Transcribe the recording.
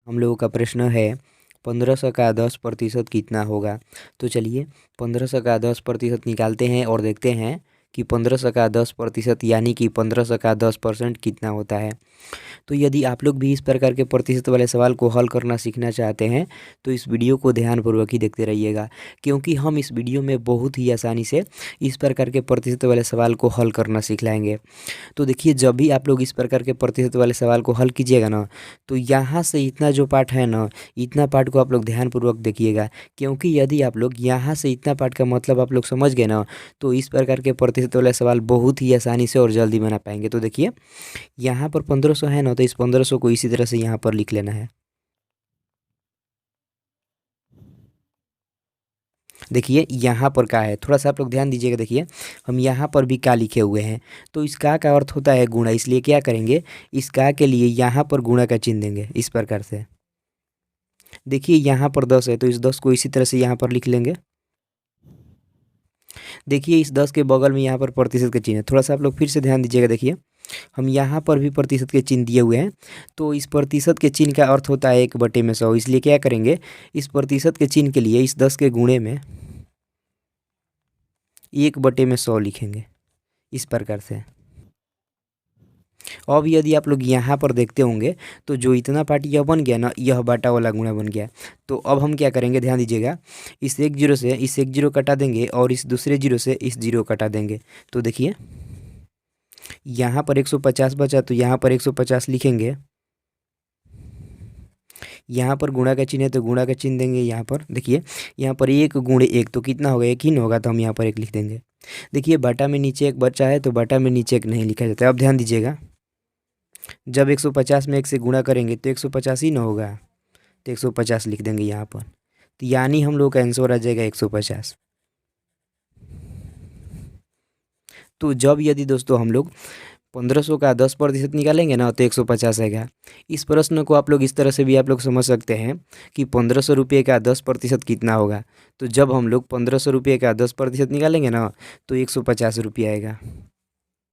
हम लोगों का प्रश्न है 1500 का 10% कितना होगा। तो चलिए 1500 का 10% निकालते हैं और देखते हैं कि 1500 का 10% यानी कि 1500 का 10% कितना होता है। तो यदि आप लोग भी इस प्रकार के प्रतिशत वाले सवाल को हल करना सीखना चाहते हैं तो इस वीडियो को ध्यानपूर्वक ही देखते रहिएगा, क्योंकि हम इस वीडियो में बहुत ही आसानी से इस प्रकार के प्रतिशत वाले सवाल को हल करना सीख लाएंगे। तो देखिए, जब भी आप लोग इस प्रकार के प्रतिशत वाले सवाल को हल कीजिएगा ना, तो यहाँ से इतना जो पार्ट है ना, इतना पार्ट को आप लोग ध्यानपूर्वक देखिएगा, क्योंकि यदि आप लोग यहाँ से इतना पार्ट का मतलब आप लोग समझ गए ना, तो इस प्रकार के प्रतिशत वाले सवाल बहुत ही आसानी से और जल्दी बना पाएंगे। तो देखिए, यहाँ पर 1500 है ना, तो इस 1500 को इसी तरह से यहाँ पर लिख लेना है। देखिए यहाँ पर का है, थोड़ा सा आप लोग ध्यान दीजिएगा। देखिए हम यहाँ पर भी का लिखे हुए हैं, तो इस का अर्थ होता है गुणा, इसलिए क्या करेंगे, इस का के लिए यहाँ पर गुणा का चिन्ह देंगे इस प्रकार से। देखिए यहाँ पर 10 है, तो इस 10 को इसी तरह से यहाँ पर लिख लेंगे। देखिए इस 10 के बगल में यहाँ पर प्रतिशत का चिन्ह है, थोड़ा सा आप लोग फिर से ध्यान दीजिएगा। देखिए हम यहाँ पर भी प्रतिशत के चिन्ह दिए हुए हैं, तो इस प्रतिशत के चिन्ह का अर्थ होता है 1/100, इसलिए क्या करेंगे, इस प्रतिशत के चिन्ह के लिए इस 10 के गुणे में 1/100 लिखेंगे इस प्रकार से। अब यदि आप लोग यहाँ पर देखते होंगे, तो जो इतना पार्ट यह बन गया ना, यह बाटा वाला गुणा बन गया। तो अब हम क्या करेंगे, ध्यान दीजिएगा, इस एक जीरो से इस एक जीरो कटा देंगे और इस दूसरे जीरो से इस जीरो कटा देंगे। तो देखिए यहाँ पर 150 बचा, तो यहाँ पर 150 लिखेंगे। यहाँ पर गुणा का चिन्ह है, तो गुणा का चिन्ह देंगे यहाँ पर। देखिए यहाँ पर 1 × 1 तो कितना होगा, 1 ही ना होगा, तो हम यहाँ पर 1 लिख देंगे। देखिए बाटा में नीचे 1 बचा है, तो बाटा में नीचे 1 नहीं लिखा जाता है। अब ध्यान दीजिएगा, जब 150 में 1 से गुणा करेंगे तो 150 ही ना होगा, तो 150 लिख देंगे यहाँ पर। तो यानी हम लोग का आंसर आ जाएगा 150। तो जब यदि दोस्तों हम लोग 1500 का 10% निकालेंगे ना, तो 150 आएगा। इस प्रश्न को आप लोग इस तरह से भी आप लोग समझ सकते हैं कि 1500 रुपये का 10% कितना होगा। तो जब हम लोग 1500 रुपये का 10% निकालेंगे ना, तो 150 रुपये आएगा।